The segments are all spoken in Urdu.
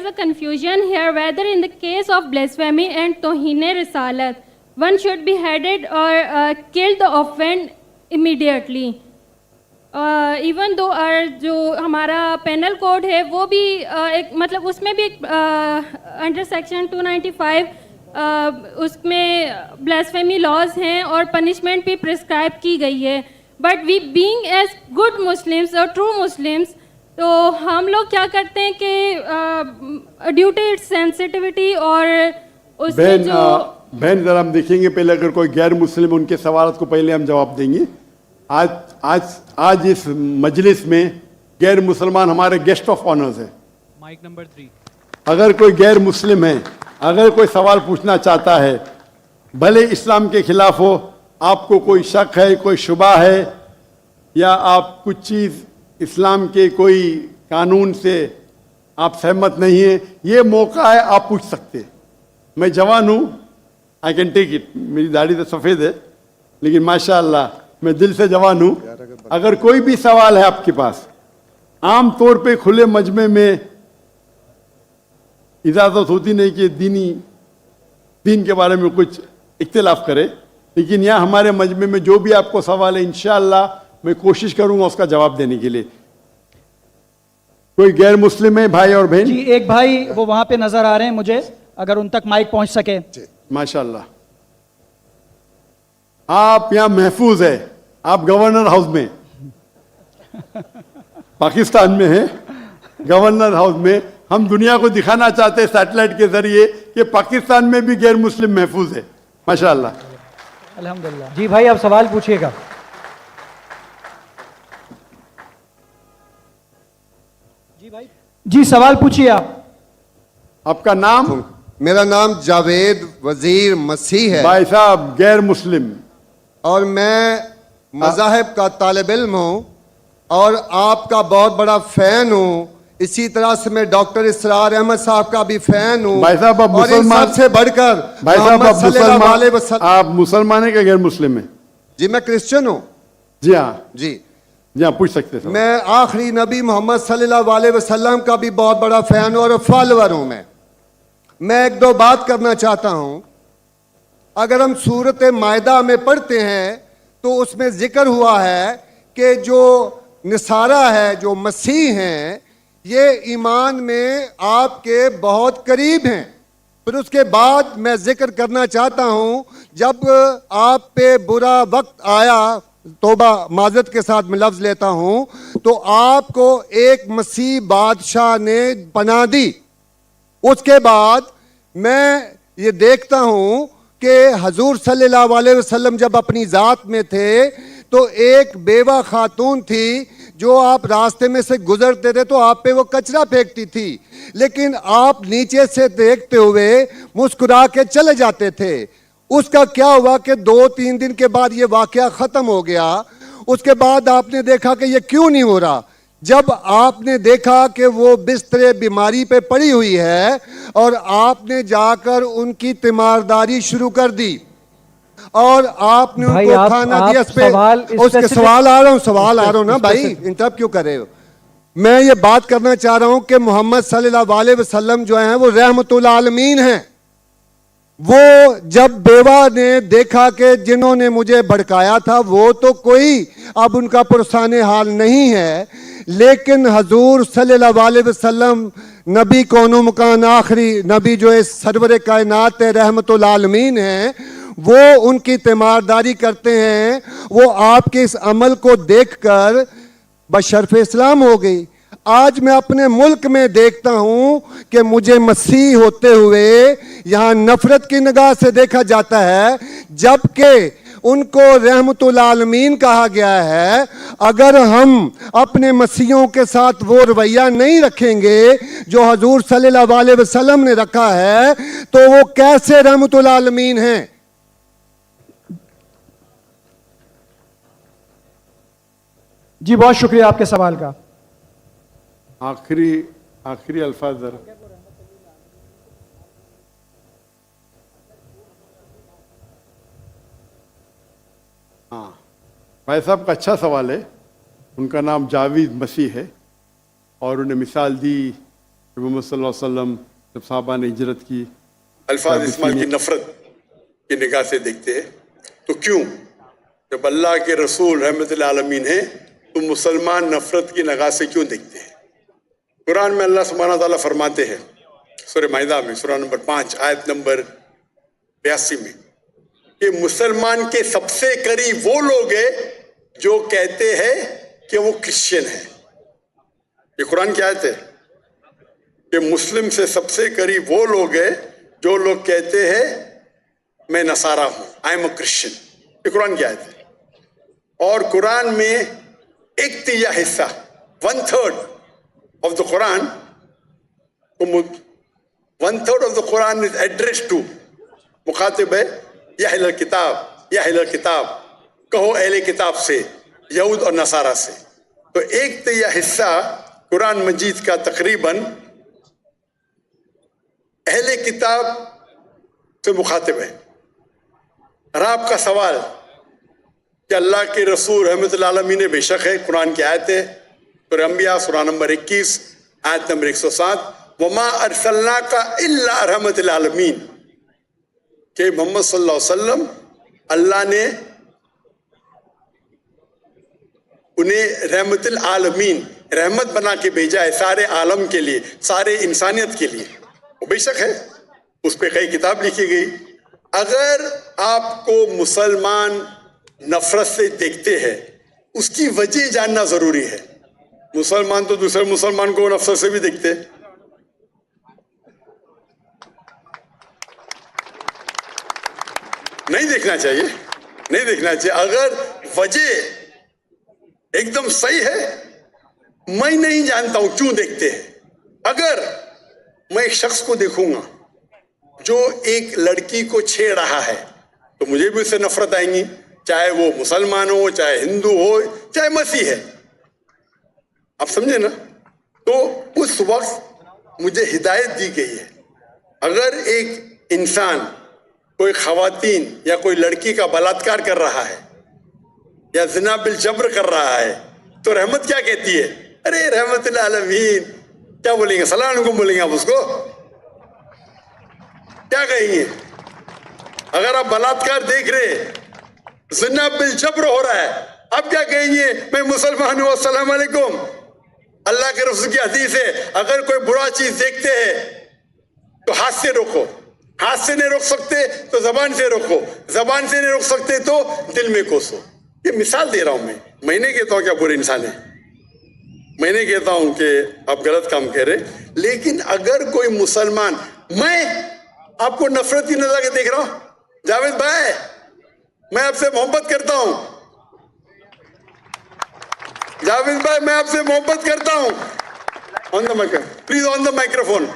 is a confusion here whether in the case of blasphemy and tohine risalat, one should be beheaded or killed the offender immediately. Even though جو ہمارا پینل کوڈ ہے وہ بھی ایک مطلب اس میں بھی ایک انڈر سیکشن 295 اس میں بلاسفیمی لاز ہیں اور پنشمنٹ بھی پرسکرائب کی گئی ہے. But we being as good Muslims اور ٹرو مسلمس تو ہم لوگ کیا کرتے ہیں کہ ڈیو ٹو اٹس سینسٹیوٹی اور اس میں جو بہن ذرا ہم دیکھیں گے پہلے اگر کوئی غیر مسلم ان کے سوالات کو پہلے ہم جواب دیں گے. آج اس مجلس میں غیر مسلمان ہمارے گیسٹ آف آنرز ہیں. Mic number 3. اگر کوئی غیر مسلم ہے, اگر کوئی سوال پوچھنا چاہتا ہے, بھلے اسلام کے خلاف ہو, آپ کو کوئی شک ہے, کوئی شبہ ہے, یا آپ کچھ چیز اسلام کے کوئی قانون سے آپ سہمت نہیں ہیں, یہ موقع ہے, آپ پوچھ سکتے. میں جوان ہوں, آئی کین ٹیک اٹ, میری داڑھی تو سفید ہے لیکن ماشاء اللہ میں دل سے جوان ہوں. اگر کوئی بھی سوال ہے آپ کے پاس, عام طور پہ کھلے مجمع میں اجازت ہوتی نہیں کہ دین کے بارے میں کچھ اختلاف کرے, لیکن یہاں ہمارے مجمع میں جو بھی آپ کو سوال ہے انشاءاللہ میں کوشش کروں گا اس کا جواب دینے کے لیے. کوئی غیر مسلم ہے بھائی اور بہن؟ جی ایک بھائی وہ وہاں پہ نظر آ رہے ہیں مجھے, اگر ان تک مائک پہنچ سکے. ماشاءاللہ آپ یہاں محفوظ ہے, آپ گورنر ہاؤس میں پاکستان میں ہیں, گورنر ہاؤس میں. ہم دنیا کو دکھانا چاہتے ہیں سیٹلائٹ کے ذریعے کہ پاکستان میں بھی غیر مسلم محفوظ ہے. ماشاءاللہ الحمدللہ. جی بھائی آپ سوال پوچھئے گا. جی بھائی, جی سوال پوچھئے آپ. آپ کا نام؟ میرا نام جاوید وزیر مسیح ہے. بھائی صاحب غیر مسلم, اور میں مذاہب کا طالب علم ہوں اور آپ کا بہت بڑا فین ہوں. اسی طرح سے میں ڈاکٹر اسرار احمد صاحب کا بھی فین ہوں. بھائی صاحب آپ اور ان مسلمان, سب سے بڑھ کر بھائی صاحب محمد صلی اللہ علیہ وسلم. آپ مسلمان ہیں کہ غیر مسلم ہیں؟ جی میں کرسچن ہوں. جی ہاں, جی جی ہاں پوچھ سکتے ہیں. میں آخری نبی محمد صلی اللہ علیہ وسلم کا بھی بہت بڑا فین اور فالوور ہوں. میں ایک دو بات کرنا چاہتا ہوں. اگر ہم سورۃ مائدہ میں پڑھتے ہیں تو اس میں ذکر ہوا ہے کہ جو نصارہ ہے, جو مسیح ہیں, یہ ایمان میں آپ کے بہت قریب ہیں. پھر اس کے بعد میں ذکر کرنا چاہتا ہوں, جب آپ پہ برا وقت آیا, توبہ معذرت کے ساتھ میں لفظ لیتا ہوں, تو آپ کو ایک مسیح بادشاہ نے پناہ دی. اس کے بعد میں یہ دیکھتا ہوں کہ حضور صلی اللہ علیہ وسلم جب اپنی ذات میں تھے تو ایک بیوہ خاتون تھی جو آپ راستے میں سے گزرتے تھے تو آپ پہ وہ کچرا پھینکتی تھی, لیکن آپ نیچے سے دیکھتے ہوئے مسکرا کے چلے جاتے تھے. اس کا کیا ہوا کہ 2-3 دن کے بعد یہ واقعہ ختم ہو گیا. اس کے بعد آپ نے دیکھا کہ یہ کیوں نہیں ہو رہا. جب آپ نے دیکھا کہ وہ بستر بیماری پہ پڑی ہوئی ہے اور آپ نے جا کر ان کی تیمارداری شروع کر دی اور آپ نے ان کو کھانا دیا. اس کے سوال آ رہا ہوں نا بھائی, انٹرپٹ کیوں کر رہے ہو. میں یہ بات کرنا چاہ رہا ہوں کہ محمد صلی اللہ علیہ وسلم جو ہیں وہ رحمت العالمین ہیں. وہ جب بیوہ نے دیکھا کہ جنہوں نے مجھے بھڑکایا تھا وہ تو کوئی اب ان کا پرسان حال نہیں ہے, لیکن حضور صلی اللہ علیہ وسلم نبی کون و مکان آخری نبی جو ہے سرور کائنات رحمت العالمین ہیں, وہ ان کی تیمارداری کرتے ہیں. وہ آپ کے اس عمل کو دیکھ کر بشرف اسلام ہو گئی. آج میں اپنے ملک میں دیکھتا ہوں کہ مجھے مسیح ہوتے ہوئے یہاں نفرت کی نگاہ سے دیکھا جاتا ہے, جبکہ ان کو رحمت العالمین کہا گیا ہے. اگر ہم اپنے مسیحوں کے ساتھ وہ رویہ نہیں رکھیں گے جو حضور صلی اللہ علیہ وسلم نے رکھا ہے تو وہ کیسے رحمت العالمین ہیں. جی بہت شکریہ آپ کے سوال کا. آخری الفاظ ذرا. ہاں بھائی صاحب کا اچھا سوال ہے. ان کا نام جاوید مسیح ہے اور انہیں مثال دی محمد صلی اللہ علیہ وسلم جب صحابہ نے ہجرت کی الفاظ اسماعیل کی نفرت کی نگاہ سے دیکھتے ہیں تو کیوں جب اللہ کے رسول رحمت العالمین ہیں تو مسلمان نفرت کی نگاہ سے کیوں دیکھتے ہیں؟ قرآن میں اللہ سبحانہ تعالیٰ فرماتے ہیں سورہ مائدہ میں سورہ نمبر 5 آیت نمبر 82 میں کہ مسلمان کے سب سے قریب وہ لوگ ہیں جو کہتے ہیں کہ وہ کرسچن ہیں. یہ قرآن کی آیت ہے کہ مسلم سے سب سے قریب وہ لوگ ہیں جو لوگ کہتے ہیں میں نصارہ ہوں, آئی ایم اے کرسچن. یہ قرآن کی آیت ہے. اور قرآن میں 1/3 حصہ 1/3 of the Quran 1/3 of the Quran is addressed to مخاطب ہے یا اہل الکتاب کہو اہل کتاب سے, یہود اور نصارہ سے. تو 1/3 حصہ قرآن مجید کا تقریباً اہل کتاب سے مخاطب ہے. اور آپ کا سوال کہ اللہ کے رسول رحمت العالمین بے شک ہے, قرآن کی آیت ہے سورہ انبیاء سورہ نمبر 21 آیت نمبر 107 وما ارسلناک الا رحمت العالمین, کہ محمد صلی اللہ علیہ وسلم اللہ نے انہیں رحمت العالمین رحمت بنا کے بھیجا ہے سارے عالم کے لیے, سارے انسانیت کے لیے. وہ بے شک ہے, اس پہ کئی کتاب لکھی گئی. اگر آپ کو مسلمان نفرت سے دیکھتے ہیں اس کی وجہ جاننا ضروری ہے. مسلمان تو دوسرے مسلمان کو نفرت سے بھی دیکھتے, نہیں دیکھنا چاہیے. اگر وجہ ایک دم صحیح ہے, میں نہیں جانتا ہوں کیوں دیکھتے ہیں. اگر میں ایک شخص کو دیکھوں گا جو ایک لڑکی کو چھیڑ رہا ہے تو مجھے بھی اس سے نفرت آئیں گی, چاہے وہ مسلمان ہو, چاہے ہندو ہو, چاہے مسیح ہے. آپ سمجھے نا؟ تو اس وقت مجھے ہدایت دی گئی ہے اگر ایک انسان کوئی خواتین یا کوئی لڑکی کا بلاತ್ಕಾರ کر رہا ہے یا زنا بالجبر کر رہا ہے تو رحمت کیا کہتی ہے؟ ارے رحمت العالمین. کیا بولیں گے؟ السلام علیکم بولیں گے آپ اس کو؟ کیا کہیں گے؟ اگر آپ بلاತ್ಕಾರ دیکھ رہے, زنا بالجبر ہو رہا ہے, آپ کیا کہیں گے؟ میں مسلمان ہوں, السلام علیکم. اللہ کے رسول کی حدیث ہے اگر کوئی برا چیز دیکھتے ہیں تو ہاتھ سے روکو, ہاتھ سے نہیں روک سکتے تو زبان سے روکو, زبان سے نہیں روک سکتے تو دل میں کوسو. یہ مثال دے رہا ہوں میں نہیں کہتا ہوں کہ آپ برے انسان ہیں, میں نہیں کہتا ہوں کہ آپ غلط کام کہہ رہے, لیکن اگر کوئی مسلمان, میں آپ کو نفرت کی نظر کے دیکھ رہا ہوں, جاوید بھائی میں آپ سے محبت کرتا ہوں, جاوید بھائی میں آپ سے محبت کرتا ہوں, on the microphone please, on the microphone.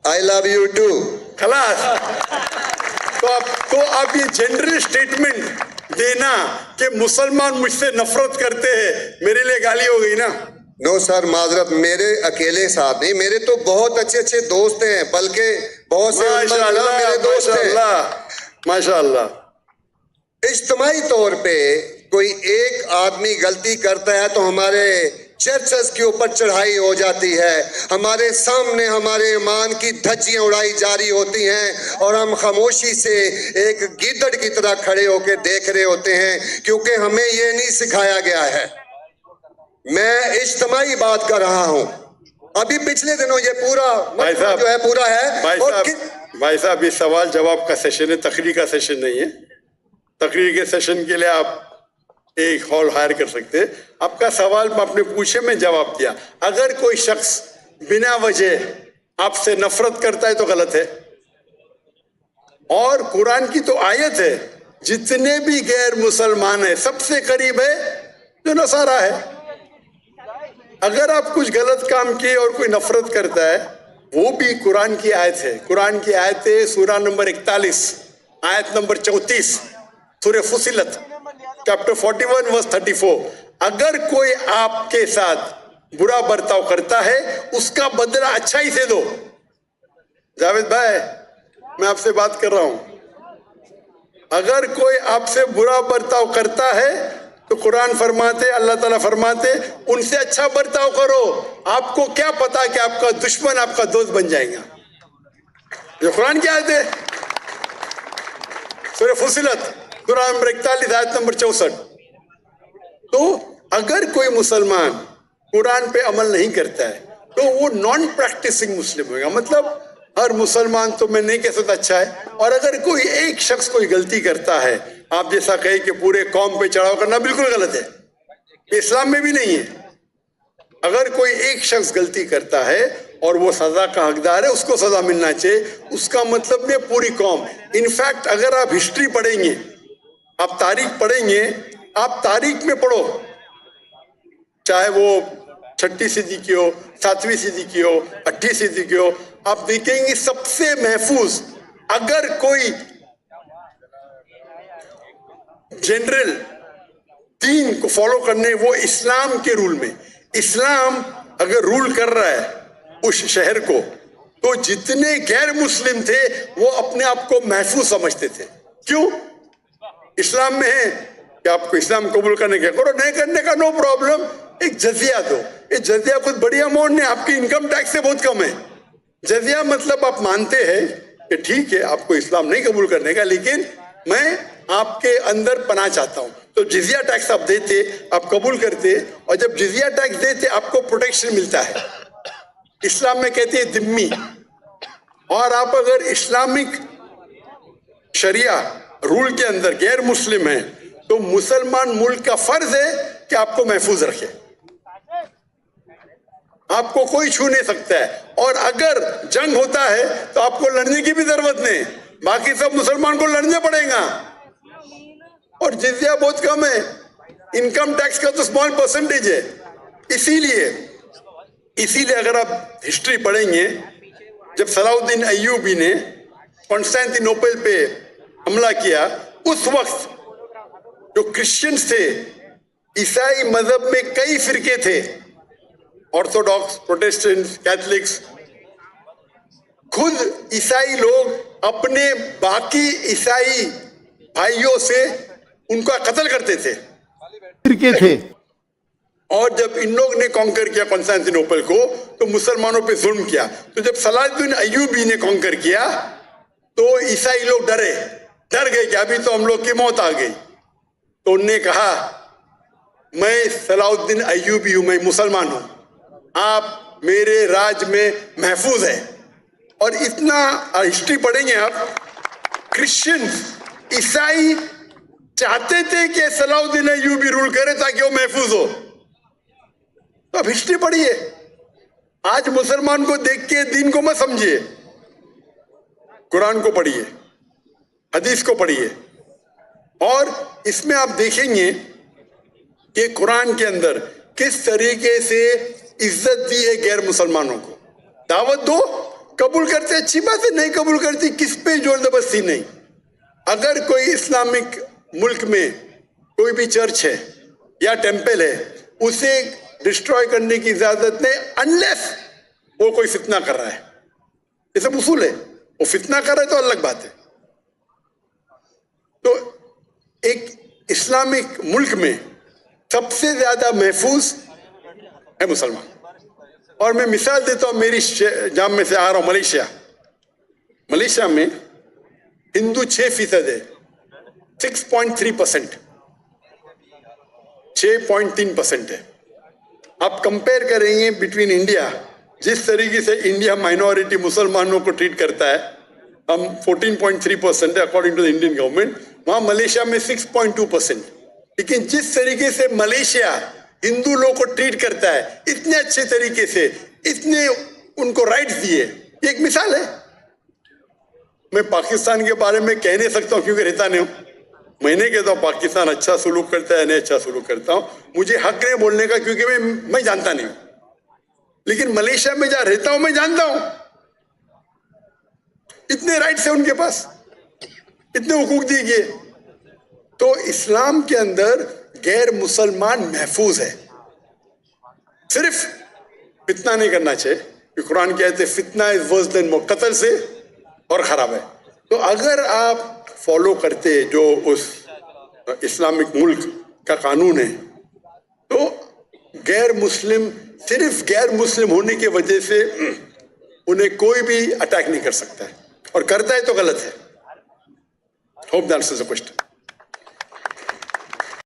I love you too. خلاص. تو آپ یہ جنرل اسٹیٹمنٹ دینا کہ مسلمان مجھ سے نفرت کرتے ہیں, میرے لیے گالی ہو گئی نا. نو سر, معذرت, میرے اکیلے ساتھ نہیں, میرے تو بہت اچھے دوست ہیں, بلکہ بہت سے میرے دوست ہیں. ماشاء اللہ. اجتماعی طور پہ کوئی ایک آدمی غلطی کرتا ہے تو ہمارے چرچز کے اوپر چڑھائی ہو جاتی ہے, ہمارے سامنے ہمارے ایمان کی دھجیاں اڑائی جاری ہوتی ہیں اور ہم خاموشی سے ایک گیدڑ کی طرح کھڑے ہو کے دیکھ رہے ہوتے ہیں, کیونکہ ہمیں یہ نہیں سکھایا گیا ہے. میں اجتماعی بات کر رہا ہوں. ابھی پچھلے دنوں یہ پورا جو ہے پورا ہے. بھائی صاحب یہ سوال جواب کا سیشن ہے, تقریر کا سیشن نہیں ہے. تقریر کے سیشن کے لیے آپ ایک ہال ہائر کر سکتے. آپ کا سوال میں اپنے پوچھے میں جواب دیا. اگر کوئی شخص بنا وجہ آپ سے نفرت کرتا ہے تو غلط ہے. اور قرآن کی تو آیت ہے جتنے بھی غیر مسلمان ہیں سب سے قریب ہے جو نصارہ ہے. اگر آپ کچھ غلط کام کیے اور کوئی نفرت کرتا ہے وہ بھی قرآن کی آیت ہے. قرآن کی آیت ہے سورہ نمبر 41 آیت نمبر 34 سورہ فصلت چیپٹر 41 ورس 34. اگر کوئی آپ کے ساتھ برا برتاؤ کرتا ہے اس کا بدلہ اچھائی سے دو. جاوید بھائی میں آپ سے بات کر رہا ہوں, اگر کوئی آپ سے برا برتاؤ کرتا ہے تو قرآن فرماتے, اللہ تعالیٰ فرماتے ان سے اچھا برتاؤ کرو. آپ کو کیا پتا کہ آپ کا دشمن آپ کا دوست بن جائے گا. یہ قرآن کی آیت ہے, سورہ فصلت سورہ نمبر 41 آیت نمبر 64. تو اگر کوئی مسلمان قرآن پہ عمل نہیں کرتا ہے تو وہ نان پریکٹسنگ مسلم ہوگا. مطلب ہر مسلمان تو میں نہیں کہہ سکتا اچھا ہے, اور اگر کوئی ایک شخص کوئی غلطی کرتا ہے, آپ جیسا کہے کہ پورے قوم پہ چڑھاؤ کرنا بالکل غلط ہے, یہ اسلام میں بھی نہیں ہے. اگر کوئی ایک شخص غلطی کرتا ہے اور وہ سزا کا حقدار ہے, اس کو سزا ملنا چاہیے. اس کا مطلب نہیں پوری قوم. انفیکٹ اگر آپ ہسٹری پڑھیں گے, آپ تاریخ پڑھیں گے, آپ تاریخ میں پڑھو, چاہے وہ 6 صدی کی ہو, 7ویں صدی کی ہو, 8 صدی کی ہو, آپ دیکھیں گے سب سے محفوظ اگر کوئی جنرل دین کو فالو کرنے, وہ اسلام کے رول میں. اسلام اگر رول کر رہا ہے اس شہر کو, تو جتنے غیر مسلم تھے وہ اپنے آپ کو محفوظ سمجھتے تھے. کیوں؟ اسلام میں ہے کہ آپ کو اسلام قبول کرنے کا کرو, نہیں کرنے کا نو پرابلم. ایک جزیہ دو. یہ جزیہ کچھ بڑی اماؤنٹ نہیں, آپ کی انکم ٹیکس سے بہت کم ہے. جزیہ مطلب آپ مانتے ہیں کہ ٹھیک ہے آپ کو اسلام نہیں قبول کرنے کا, لیکن میں آپ کے اندر پناہ چاہتا ہوں. تو جزیہ ٹیکس آپ دیتے, آپ قبول کرتے, اور جب جزیہ ٹیکس دیتے آپ کو پروٹیکشن ملتا ہے. اسلام میں کہتے ہیں ذمی. اور آپ اگر اسلامک شریعہ رول کے اندر غیر مسلم ہیں تو مسلمان ملک کا فرض ہے کہ آپ کو محفوظ رکھے. آپ کو کوئی چھو نہیں سکتا ہے, اور اگر جنگ ہوتا ہے تو آپ کو لڑنے کی بھی ضرورت نہیں, باقی سب مسلمان کو لڑنے پڑے گا. اور جزیہ بہت کم ہے, انکم ٹیکس کا تو اسمال پرسنٹیج ہے. اسی لیے اگر آپ ہسٹری پڑھیں گے, جب صلاح الدین ایوبی نے قسطنطنیہ نوپل پہ حملہ کیا, اس وقت جو کرسچنز تھے, عیسائی مذہب میں کئی فرقے تھے, آرتھوڈاکس, پروٹیسٹنٹ, کیتھلکس, خود عیسائی لوگ اپنے باقی عیسائی بھائیوں سے ان کا قتل کرتے تھے. فرقے تھے. اور جب ان لوگ نے کانکر کیا قسطنطنیہ نوپل کو تو مسلمانوں پہ ظلم کیا. تو جب صلاح الدین ایوبی نے کانکر کیا تو عیسائی لوگ ڈر گئے کہ ابھی تو ہم لوگ کی موت آ گئی. تو انہوں نے کہا میں صلاح الدین ایوبی ہوں, میں مسلمان ہوں, آپ میرے راج میں محفوظ ہیں. اور اتنا ہسٹری پڑھیں گے آپ, کرسچن عیسائی چاہتے تھے کہ صلاح الدین ایوبی رول کرے تاکہ وہ محفوظ ہو. تو اب ہسٹری پڑھیے. آج مسلمان کو دیکھ کے دین کو مت سمجھیے, قرآن کو پڑھیے, حدیث کو پڑھیے, اور اس میں آپ دیکھیں گے کہ قرآن کے اندر کس طریقے سے عزت دی ہے غیر مسلمانوں کو. دعوت دو, قبول کرتے اچھی بات ہے, نہیں قبول کرتی کس پہ زور زبردستی نہیں. اگر کوئی اسلامک ملک میں کوئی بھی چرچ ہے یا ٹیمپل ہے, اسے ڈسٹروائے کرنے کی اجازت نہیں, انلیس وہ کوئی فتنہ کر رہا ہے. یہ سب اصول ہے. وہ فتنہ کر رہا ہے تو الگ بات ہے. تو ایک اسلامک ملک میں سب سے زیادہ محفوظ ہے مسلمان. اور میں مثال دیتا ہوں, میری جام میں سے آ رہا ہوں ملیشیا میں ہندو 6% ہے, 6.3%, 6.3% ہے. آپ کمپیئر کریں گے بٹوین انڈیا, جس طریقے سے انڈیا مائنورٹی مسلمانوں کو ٹریٹ کرتا ہے, ہم 14.3% ہے according to the Indian government, وہاں ملیشیا میں 6.2%. لیکن جس طریقے سے ملیشیا ہندو لوگوں کو ٹریٹ کرتا ہے, اتنے اچھے طریقے سے, اتنے ان کو رائٹس دیے, یہ ایک مثال ہے. میں پاکستان کے بارے میں کہہ نہیں سکتا ہوں کیونکہ رہتا نہیں ہوں. میں نہیں کہتا ہوں پاکستان اچھا سلوک کرتا ہے, نہیں اچھا سلوک کرتا ہوں, مجھے حق نہیں بولنے کا کیونکہ میں جانتا نہیں ہوں. لیکن ملیشیا میں جہاں رہتا ہوں میں جانتا ہوں, اتنے رائٹس ہیں ان کے پاس, اتنے حقوق دیے گئے. تو اسلام کے اندر غیر مسلمان محفوظ ہے. صرف فتنہ نہیں کرنا چاہیے, کہ قرآن کہتے ہیں فتنہ از ورس دین موت, قتل سے اور خراب ہے. تو اگر آپ فالو کرتے جو اس اسلامک ملک کا قانون ہے تو غیر مسلم صرف غیر مسلم ہونے کی وجہ سے انہیں کوئی بھی اٹیک نہیں کر سکتا ہے اور کرتا ہے تو غلط ہے. Hope that answers the question.